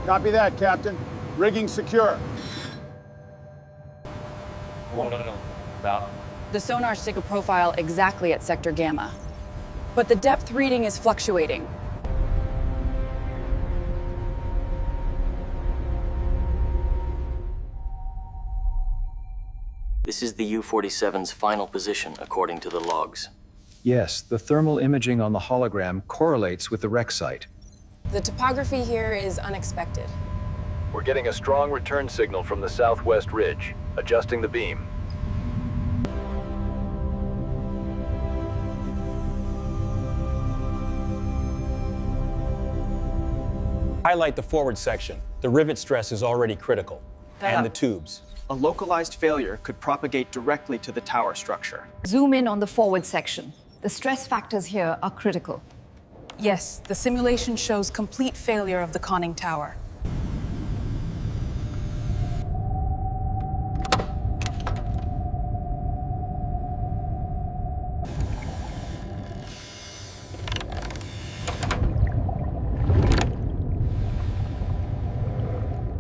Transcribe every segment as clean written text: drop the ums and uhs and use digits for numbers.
Copy that, Captain. Rigging secure. About. The sonars take a profile exactly at sector gamma, but the depth reading is fluctuating. This is the U-47's final position, according to the logs. Yes, the thermal imaging on the hologram correlates with the wreck site. The topography here is unexpected. We're getting a strong return signal from the southwest ridge. Adjusting the beam. Highlight the forward section. The rivet stress is already critical. And the tubes. A localized failure could propagate directly to the tower structure. Zoom in on the forward section. The stress factors here are critical. Yes, the simulation shows complete failure of the conning tower.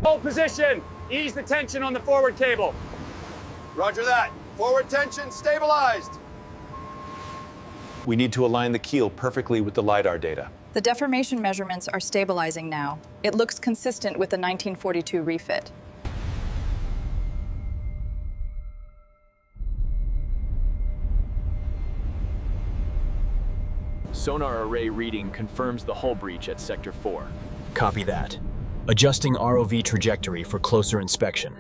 Hold position. Ease the tension on the forward cable. Roger that. Forward tension stabilized. We need to align the keel perfectly with the LiDAR data. The deformation measurements are stabilizing now. It looks consistent with the 1942 refit. Sonar array reading confirms the hull breach at Sector 4. Copy that. Adjusting ROV trajectory for closer inspection.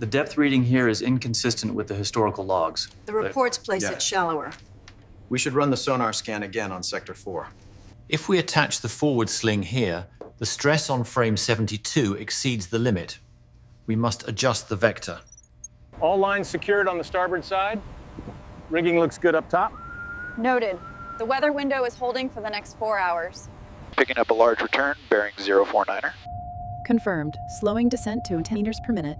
The depth reading here is inconsistent with the historical logs. The reports place it shallower. We should run the sonar scan again on Sector 4. If we attach the forward sling here, the stress on frame 72 exceeds the limit. We must adjust the vector. All lines secured on the starboard side. Rigging looks good up top. Noted. The weather window is holding for the next 4 hours. Picking up a large return, bearing 049er. Confirmed. Slowing descent to 10 meters per minute.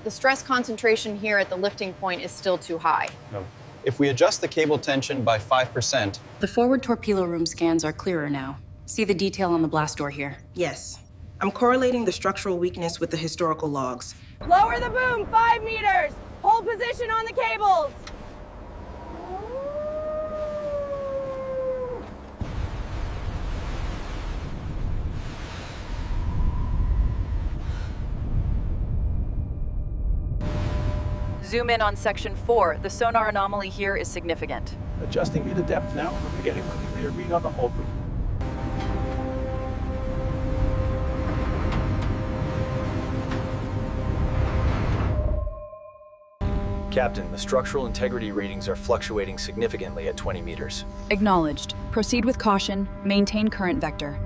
The stress concentration here at the lifting point is still too high. If we adjust the cable tension by 5%, The forward torpedo room scans are clearer now. See the detail on the blast door here. Yes. I'm correlating the structural weakness with the historical logs. Lower the boom 5 meters. Hold position on the cables. Zoom in on section 4. The sonar anomaly here is significant. Adjusting me to depth now. We're getting a clear read on the hull breach. Captain, the structural integrity readings are fluctuating significantly at 20 meters. Acknowledged. Proceed with caution. Maintain current vector.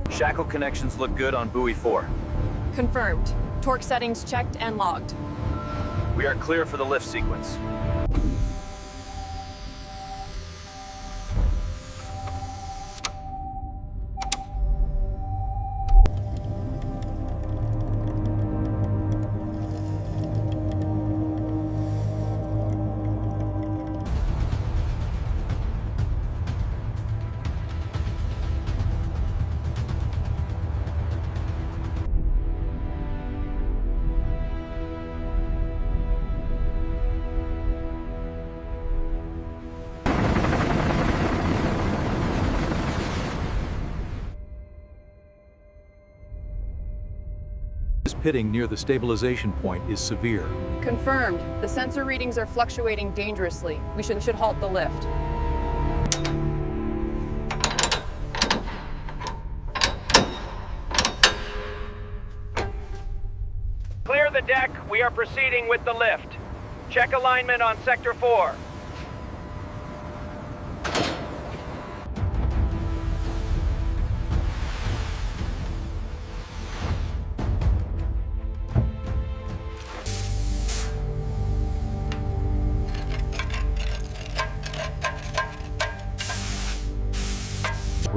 Shackle connections look good on buoy 4. Confirmed. Torque settings checked and logged. We are clear for the lift sequence. This pitting near the stabilization point is severe. Confirmed. The sensor readings are fluctuating dangerously. We should halt the lift. Clear the deck. We are proceeding with the lift. Check alignment on Sector 4.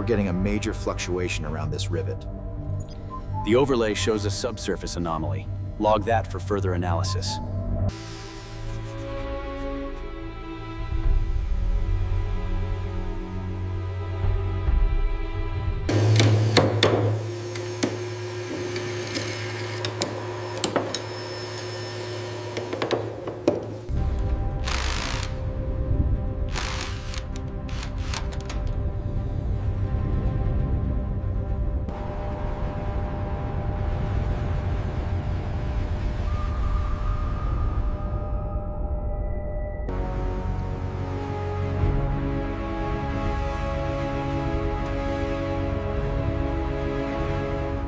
we're getting a major fluctuation around this rivet. The overlay shows a subsurface anomaly. Log that for further analysis.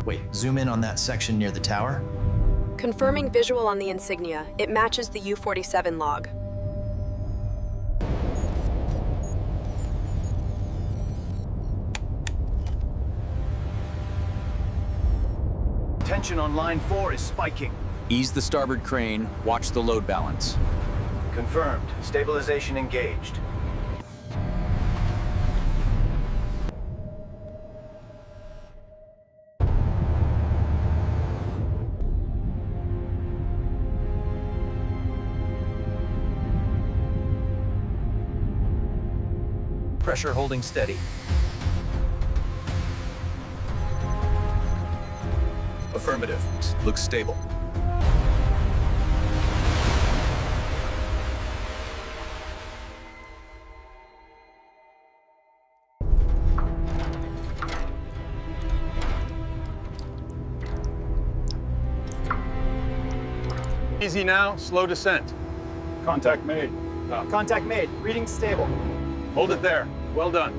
Wait, zoom in on that section near the tower. Confirming visual on the insignia. It matches the U-47 log. Tension on line 4 is spiking. Ease the starboard crane, watch the load balance. Confirmed. Stabilization engaged. Pressure holding steady. Affirmative. Looks stable. Easy now, slow descent. Contact made. Contact made. Reading stable. Hold it there. Well done.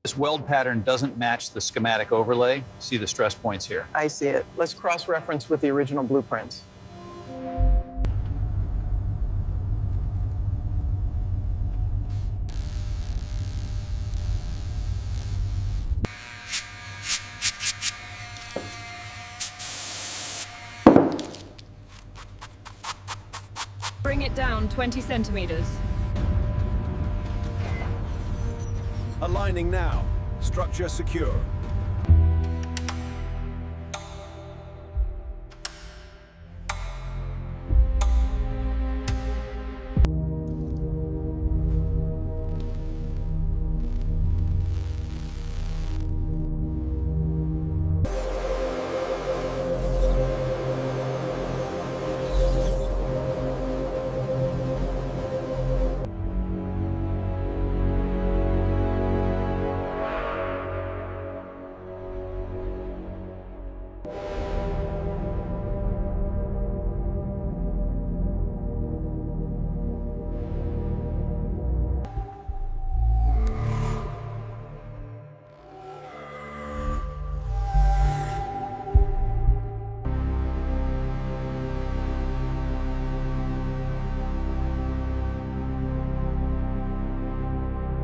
This weld pattern doesn't match the schematic overlay. See the stress points here. I see it. Let's cross-reference with the original blueprints. Bring it down 20 centimeters. Aligning now. Structure secure.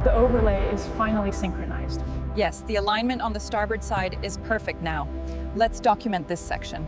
The overlay is finally synchronized. Yes, the alignment on the starboard side is perfect now. Let's document this section.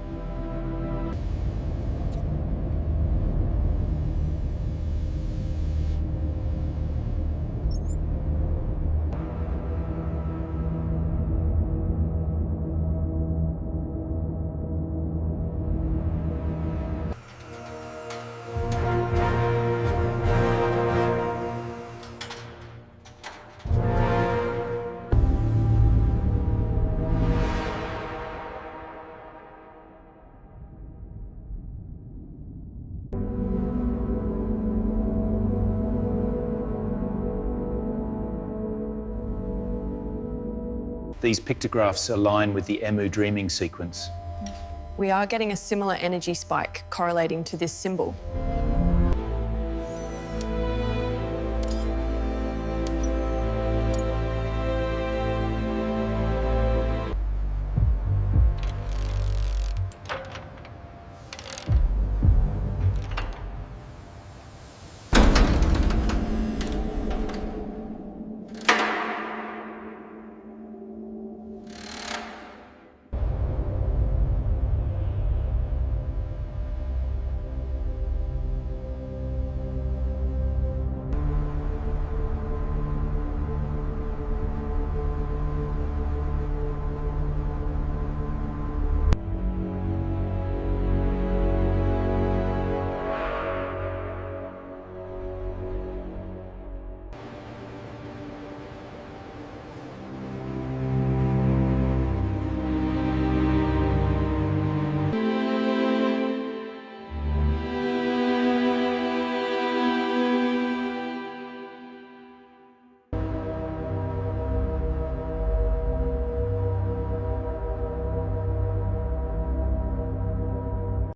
These pictographs align with the Emu dreaming sequence. We are getting a similar energy spike correlating to this symbol.